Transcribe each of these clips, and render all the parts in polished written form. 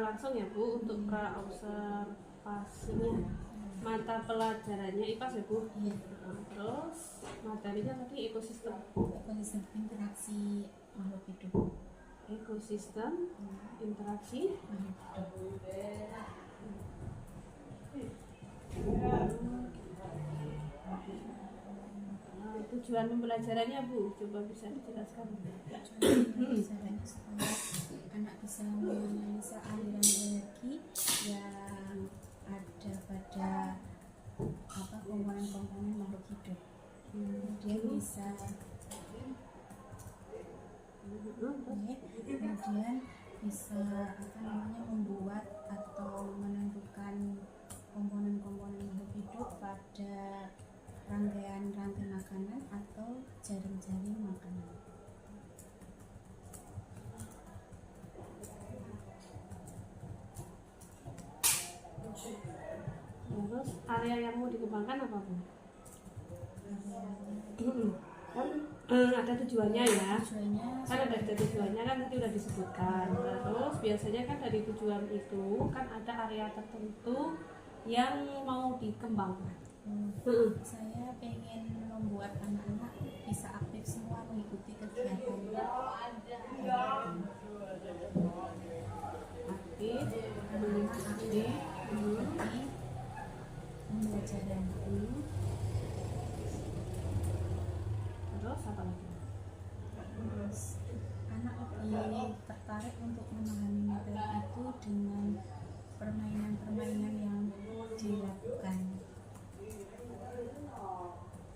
Langsung ya Bu untuk praobservasinya. Mata pelajarannya IPAS ya Bu. Iya. Terus materinya tadi ekosistem. Ekosistem interaksi makhluk hidup. Ekosistem interaksi Makhluk hidup. Tujuan pembelajarannya Bu, coba bisa dijelaskan. Pembelajarannya supaya anak bisa menganalisa aliran energi yang ada pada komponen-komponen makhluk hidup. Kemudian bisa membuat atau menentukan komponen-komponen makhluk hidup pada rangkaian rantai makanan atau jaring-jaring makanan. Terus area yang mau dikembangkan apa Bu? Kan ada tujuannya ya. Kan ada tujuannya kan tadi udah disebutkan. Terus biasanya kan dari tujuan itu kan ada area tertentu yang mau dikembangkan. Saya pengen membuat anak-anak bisa aktif semua mengikuti kegiatan aktif mengikuti pembelajaran. Terus apa lagi? Terus anak lebih tertarik untuk memahami materi itu dengan permainan-permainan yang dilakukan.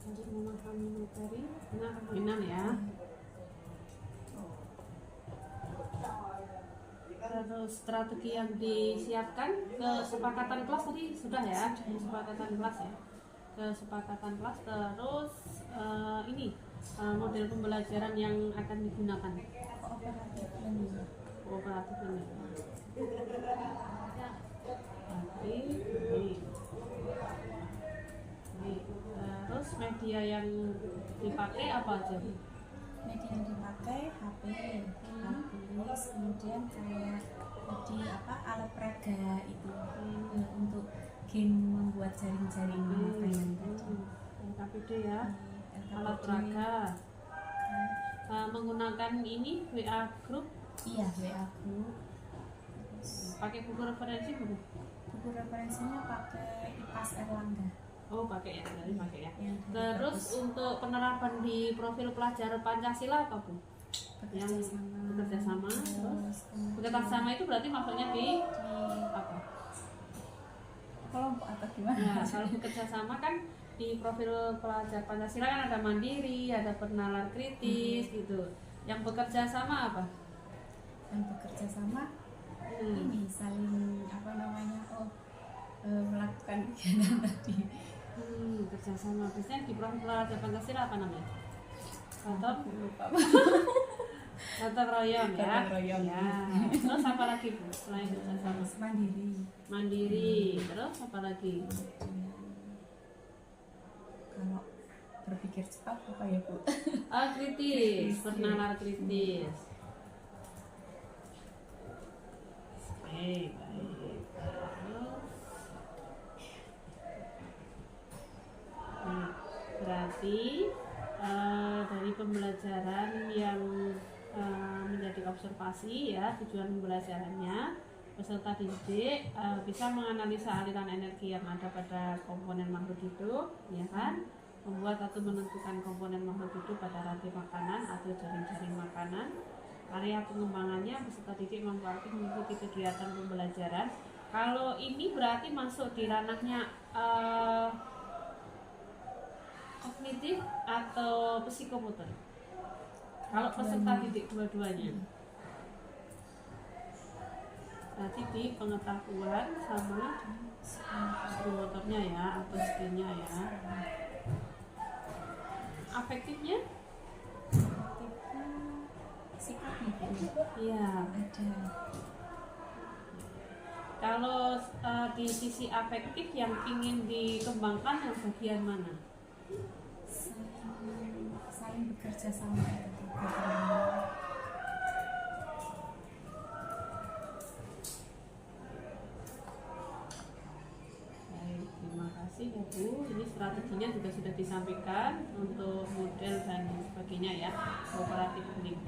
Untuk memahami materi, permainan ya. Terus strategi yang disiapkan, kesepakatan kelas tadi sudah ya, kesepakatan kelas ya, kesepakatan kelas. Terus ini model pembelajaran yang akan digunakan. Kooperatif ini. Terus media yang dipakai apa aja? Media yang dipakai HP, tulis, kemudian kayak tadi alat peraga itu untuk game membuat jaring-jaring makanan tadi. LKPD ya, alat peraga. Menggunakan ini WA group? Iya, WA group. Pakai buku referensi buku? Buku referensinya pakai IPAS Erlangga. Oh pakai ya, dari pakai ya. Terus untuk penerapan di profil pelajar Pancasila apa Bu? Yang bekerja sama. Bekerja sama itu berarti maksudnya di apa? Kelompok atau gimana? Ya, kalau bekerja sama kan di profil pelajar Pancasila kan ada mandiri, ada bernalar kritis gitu. Yang bekerja sama apa? Yang bekerja sama ini saling melakukan kegiatan tadi. Kerjasama. Biasanya di profil pelajar Pancasila apa namanya? Gotong royong ya. Ya. Terus apa lagi Bu? Selain kerjasama? Mandiri. Terus apa lagi? Kalau berpikir cepat apa ya Bu? Kritis, bernalar kritis. Baik. Berarti dari pembelajaran yang menjadi observasi ya, tujuan pembelajarannya peserta didik bisa menganalisa aliran energi yang ada pada komponen makhluk hidup, ya kan, membuat atau menentukan komponen makhluk hidup pada rantai makanan atau jaring-jaring makanan. Area pengembangannya peserta didik mengikuti kegiatan pembelajaran. Kalau ini berarti masuk di ranahnya kognitif atau psikomotor? Kalau peserta didik dua-duanya, berarti di pengetahuan sama psikomotornya ya, atau skillnya ya. Afektifnya? Sikapnya Iya, ada. Kalau di sisi afektif yang ingin dikembangkan yang bagian mana? Saling bekerja sama itu. buku. Ini strateginya juga sudah disampaikan untuk model dan sebagainya ya, kooperatif link.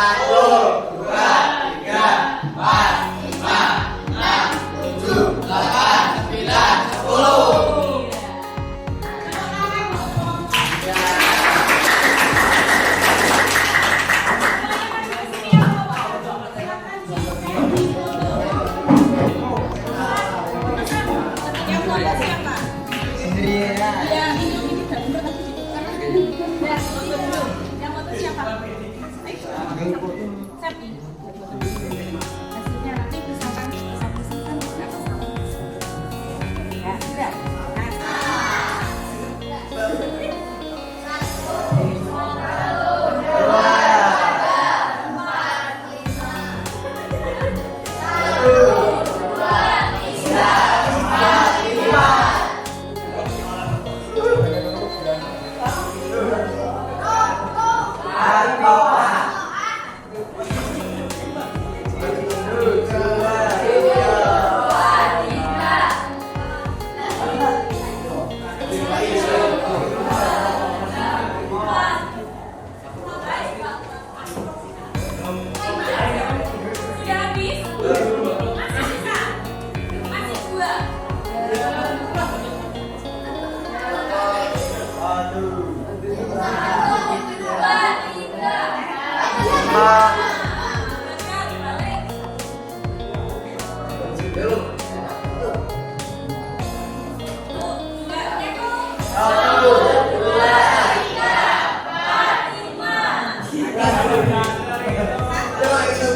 Yang foto siapa? Ya, ini gambar tapi ditukar. Ya, foto dulu. Yang foto siapa? Sapi. Hasilnya nanti misalkan satu-satu ya, sudah. Sudah habis? Masih sisa? Masih dua?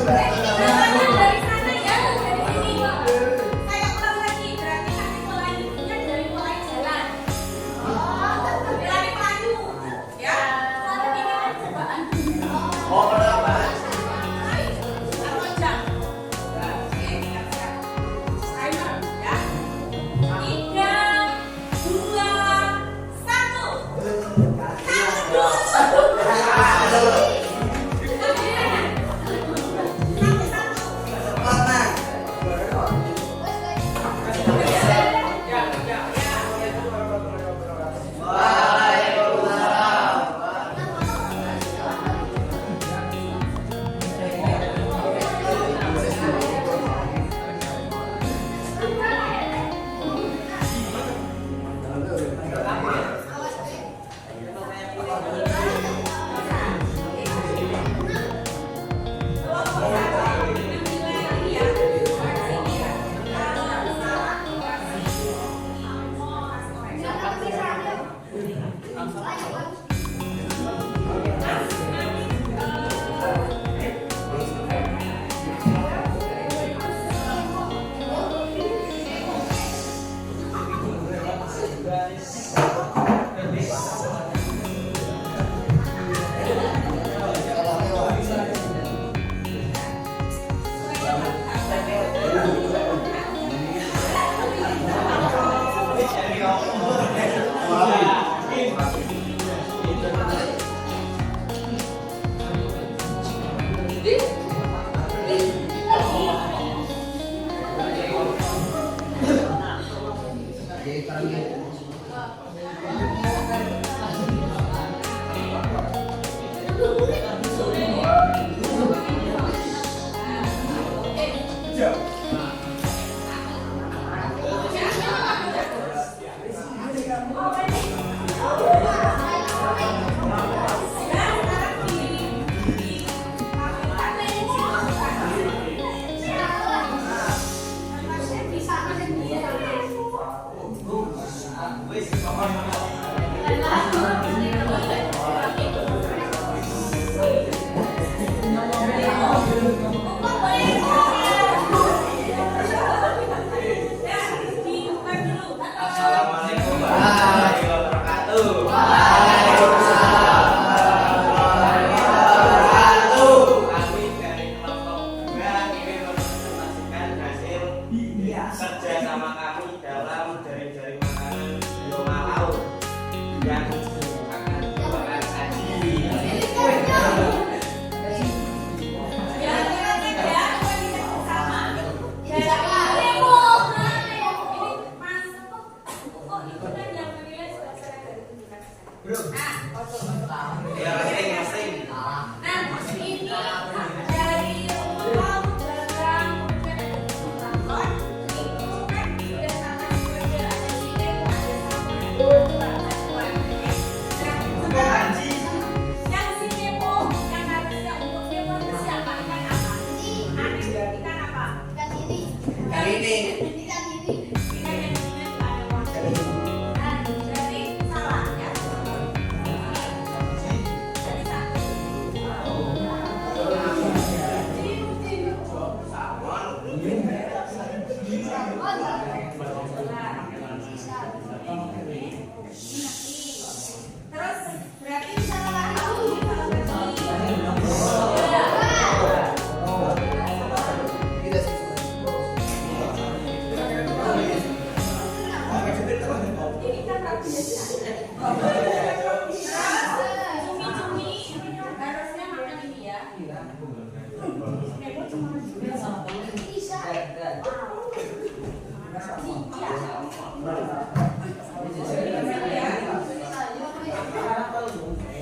Dari sana ya, dari sini. Saya ulang lagi, berarti nanti mulainya dari mulai jalan. Lari maju, ya. Ini kan cobaan. Satu jam. Timer, ya. 3, 2, 1.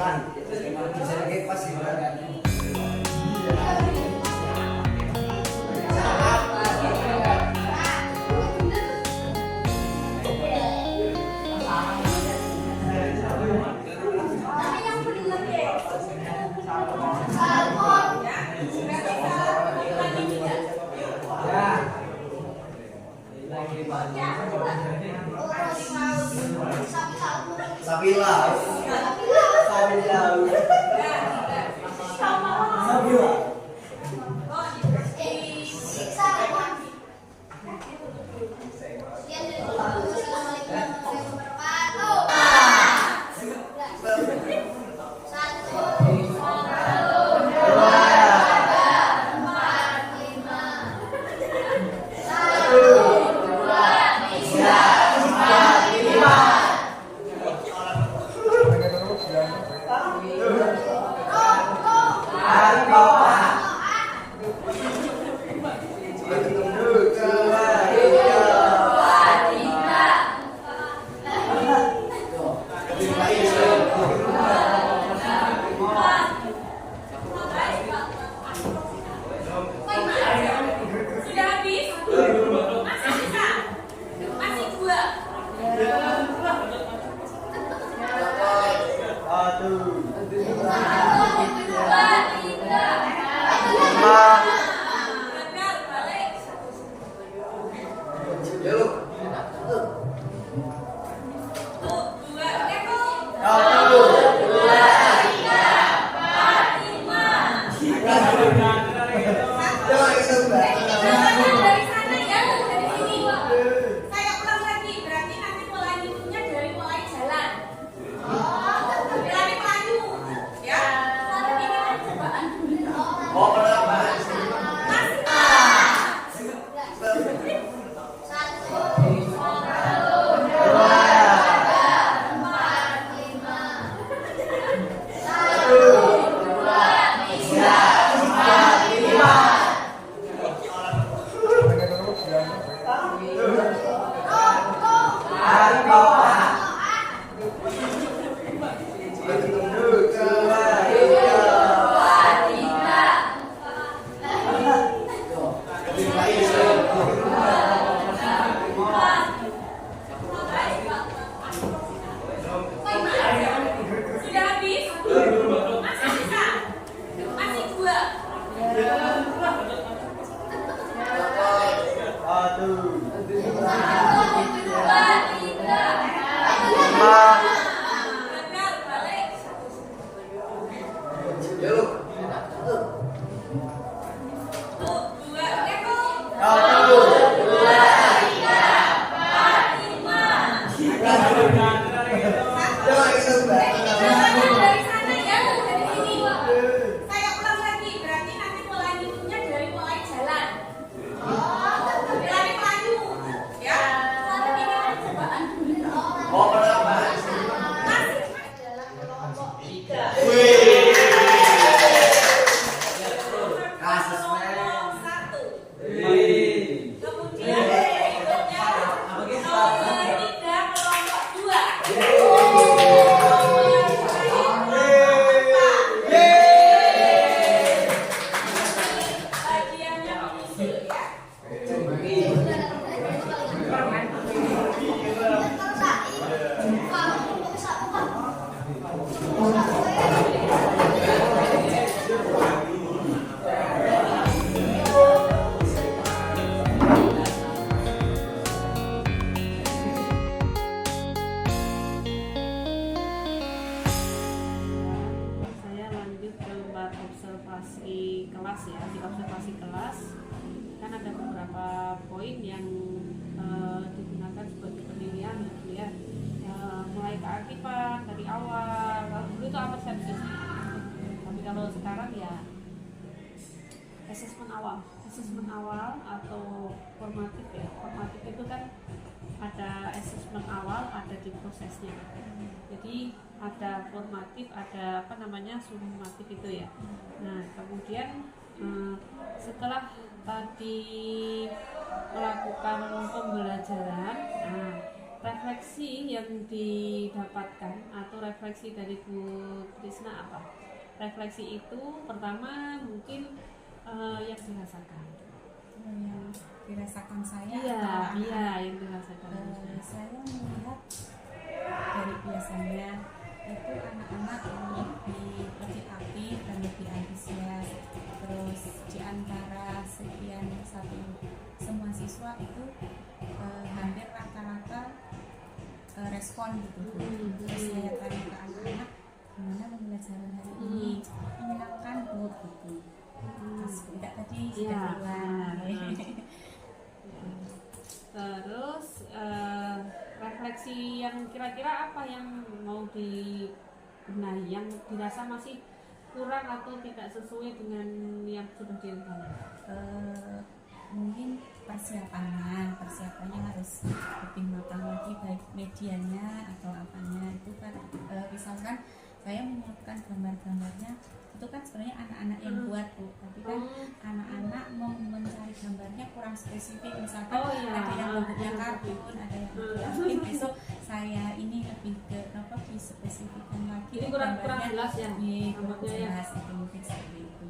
Bisa lagi pas sih. Sabila. Sudah habis? Masih bisa? Masih 2. Gagal, balik. Tuh, 2. Dari sana ya, dari sini. Saya ulang lagi, berarti nanti mulai hitungnya dari mulai jalan. Berani maju, ya. Ini kan cobaan. Sudah habis? Masih bisa? Masih 2. Gagal, balik. Tuh, 2. Dari sana ya, dari sini. Saya ulang lagi, berarti nanti mulai hitungnya dari mulai jalan. Berani maju, ya. Ini kan cobaan. Dalam kelompok 3. Kasus Kelompok 1. Kemudian berikutnya nomor 3 kelompok 2. Bagiannya menyusul ya. Saya lanjut ke part observasi kelas ya. Di observasi kelas kan ada beberapa poin yang digunakan sebagai penilaian ya. Mulai keaktifan dari awal. Kalau dulu itu apa sepsis. Tapi kalau sekarang ya asesmen awal atau formatif ya. Formatif itu kan ada asesmen awal, ada di prosesnya. Jadi ada formatif, ada summatif itu ya. Nah kemudian setelah tadi melakukan pembelajaran, refleksi yang didapatkan atau refleksi dari Bu Trisna apa? Refleksi itu pertama mungkin yang dirasakan. Yang dirasakan saya Iya, atau iya yang dirasakan. saya melihat dari biasanya itu anak-anak yang lebih aktif dan lebih antusias. Terus di antara sekian semua siswa itu hampir rata-rata respon gitu. Terus saya tanya ke anak-anak gimana pembelajaran hari ini, menyenangkan Bu gitu. Mas enggak tadi sudah bilang. Terus refleksi yang kira-kira apa yang mau dibenahi, yang dirasa masih kurang atau tidak sesuai dengan yang sudah dilakukan? Mungkin persiapannya harus lebih matang lagi, baik medianya atau apanya itu kan misalkan saya menyiapkan gambarnya itu kan sebenarnya anak-anak yang buat Bu, tapi kan anak-anak mau mencari gambarnya kurang spesifik, misalkan ada yang bentuknya kartun, ada yang mungkin besok saya ini lebih ke dispesifikkan lagi ini kurang jelas ya, kurang jelas itu mungkin seperti itu.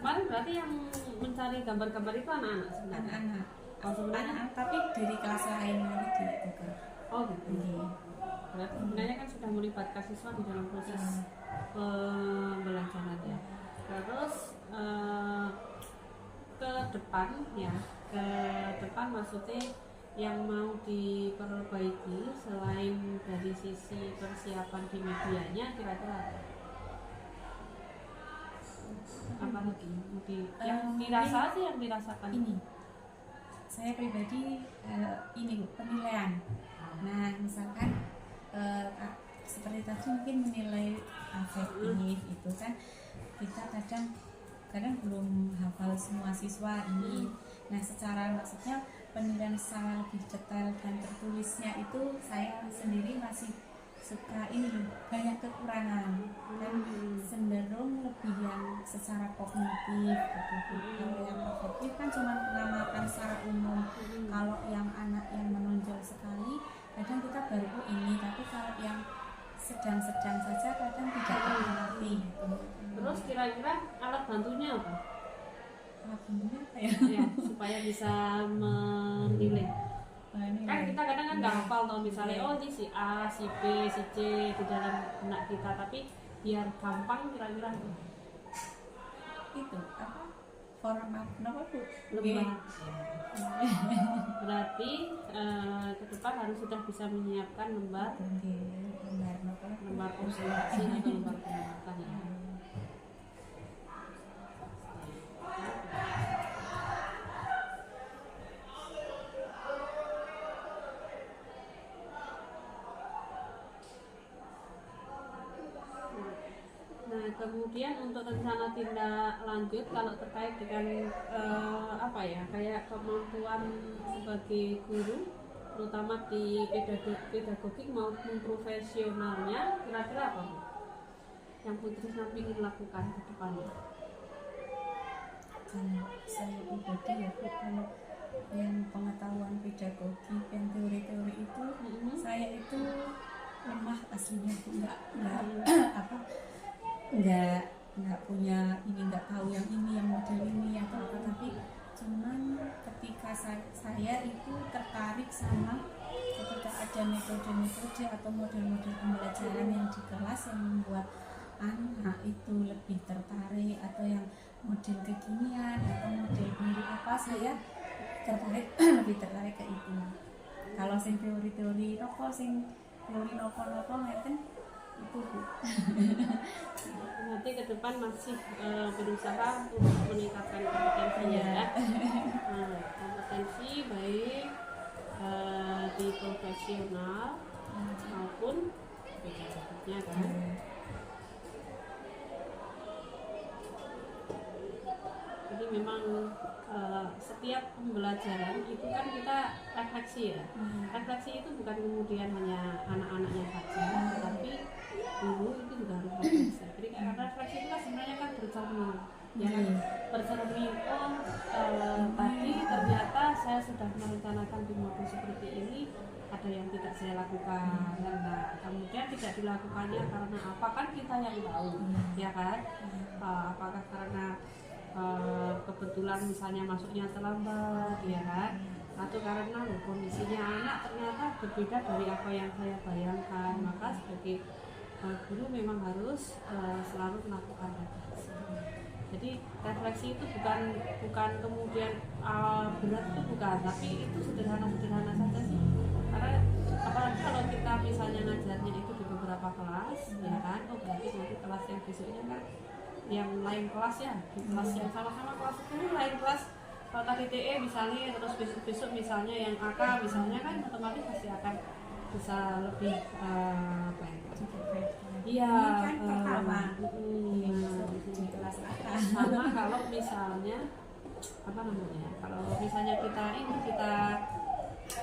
Kemarin berarti yang mencari gambar-gambar itu anak-anak sebenarnya? Anak-anak. Sebenarnya tapi dari kelas lain lagi gitu. Oh gitu. Berarti sebenarnya kan sudah melibatkan siswa di dalam proses pembelajaran ya. Terus ke depan maksudnya yang mau diperbaiki selain dari sisi persiapan di medianya kira-kira apa lagi? Yang dirasakan ini saya pribadi ini Bu, penilaian. Nah misalkan seperti tadi mungkin menilai afektif itu kan kita kadang belum hafal semua siswa ini. Nah secara maksudnya penilaian secara lebih detail dan tertulisnya itu saya sendiri masih suka ini banyak kekurangan dan cenderung lebih yang secara kognitif gitu. Kalau yang afektif kan cuma mengamalkan secara umum. Kalau yang anak yang menonjol sekali kadang kita baru ini, tapi kalau yang sedang-sedang saja kadang tidak mengerti gitu. Terus kira-kira alat bantunya apa? Alat bantunya apa ya? Ya supaya bisa menilai. Kan kita kadang kan nggak hafal tau misalnya oh ini si A, si B, si C di dalam benak kita, tapi biar gampang kira-kira itu apa? Format apa Bu? Lembar. Berarti ke depan harus sudah bisa menyiapkan lembar observasi atau lembar pengamatan ya. Nah, kemudian untuk rencana tindak lanjut kalau terkait dengan kayak kemampuan sebagai guru, terutama di pedagogik maupun profesionalnya, kira-kira apa Bu? Yang Bu Trisna ingin lakukan ke depannya? Kalau saya pribadi ya Bu, kalau yang pengetahuan pedagogik yang teori-teori itu saya itu lemah aslinya Bu, nggak punya ini, nggak tahu yang ini, yang model ini atau apa, tapi cuman ketika saya itu tertarik sama ketika ada metode-metode atau model-model pembelajaran yang di kelas yang membuat anak itu lebih tertarik, atau yang model kekinian atau model biru apa, saya tertarik lebih tertarik ke itu. Kalau sing teori-teori teori nopo ngeten itu Bu. Nanti ke depan masih berusaha untuk meningkatkan kompetensi ya. Kompetensi baik di profesional maupun pedagogiknya kan. Jadi memang setiap pembelajaran itu kan kita refleksi ya. Refleksi itu bukan kemudian hanya anak-anaknya saja, tetapi guru itu juga harus refleksi. Jadi refleksi itu kan sebenarnya kan bercermin, ya kan? Bercermin. Tadi ternyata saya sudah merencanakan di modul seperti ini, ada yang tidak saya lakukan. Nah, kemudian tidak dilakukannya karena apa, kan kita yang tahu, ya kan? Apakah karena kebetulan misalnya masuknya terlambat, ya kan? Atau karena kondisinya anak ternyata berbeda dari apa yang saya bayangkan. Maka sebagai guru memang harus selalu melakukan refleksi. Jadi refleksi itu bukan kemudian berat, itu bukan, tapi itu sederhana saja sih. Karena apalagi kalau kita misalnya ngajarnya itu di beberapa kelas, ya kan? Oh berarti nanti kelas yang besoknya kan yang lain kelas ya, di kelas yang sama-sama kelas itu lain kelas. Kalau tadi TE misalnya, terus besok misalnya yang AK misalnya, kan otomatis pasti akan bisa lebih apa ya? Iya, kan pertama di kelas atas. Sama kalau misalnya apa namanya? Kalau misalnya kita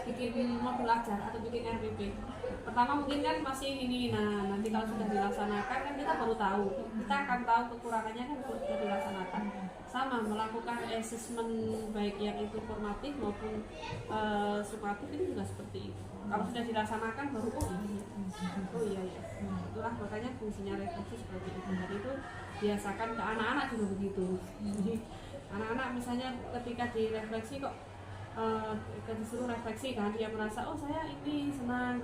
bikin modul ajar atau bikin RPP, pertama mungkin kan masih ini, nah nanti kalau sudah dilaksanakan kan kita baru tahu, kita akan tahu kekurangannya kan kalau sudah dilaksanakan. Sama melakukan asesmen baik yang itu formatif maupun sumatif itu juga seperti itu. Kalau sudah dilaksanakan baru oh iya ya, itulah makanya fungsinya refleksi seperti itu. Dan itu biasakan ke anak-anak juga begitu. Jadi anak-anak misalnya ketika direfleksi kok disuruh refleksi kan, dia merasa oh saya ini senang,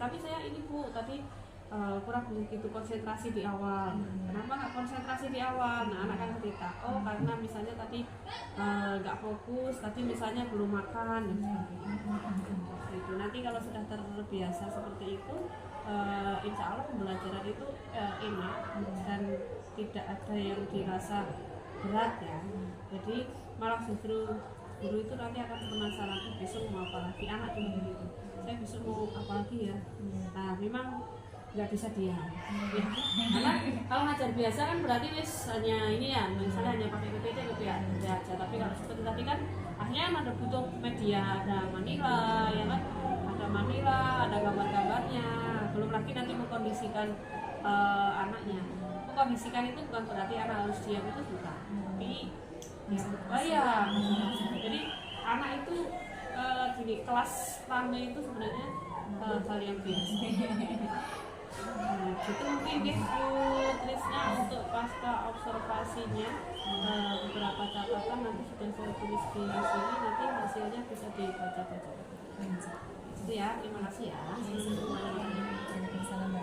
tapi saya ini Bu tadi kurang begitu konsentrasi di awal. Kenapa nggak konsentrasi di awal? Nah anak kan cerita, oh karena misalnya tadi nggak fokus, tadi misalnya belum makan dan sebagainya. Itu nanti kalau sudah terbiasa seperti itu, insya Allah pembelajaran itu enak dan tidak ada yang dirasa berat ya. Jadi malah justru guru itu nanti akan penasaran, besok mau apa lagi, anak juga begitu, saya besok mau apa lagi ya. Nah memang nggak bisa diam ya, karena kalau ngajar biasa kan berarti hanya ini ya, misalnya hanya pakai PPT aja. Tapi kalau seperti tadi kan akhirnya ada butuh media, ada manila ya kan, ada manila, ada gambar-gambarnya, belum lagi nanti mengkondisikan anaknya. Mengkondisikan itu bukan berarti anak harus diam, itu bukan, tapi ya, jadi anak itu gini, kelas rame itu sebenarnya hal yang biasa. Gitu mungkin Bu Trisna untuk pasca observasinya, beberapa catatan nanti sudah saya tulis di sini, nanti hasilnya bisa dibaca-baca. Itu ya, terima kasih ya. Salam.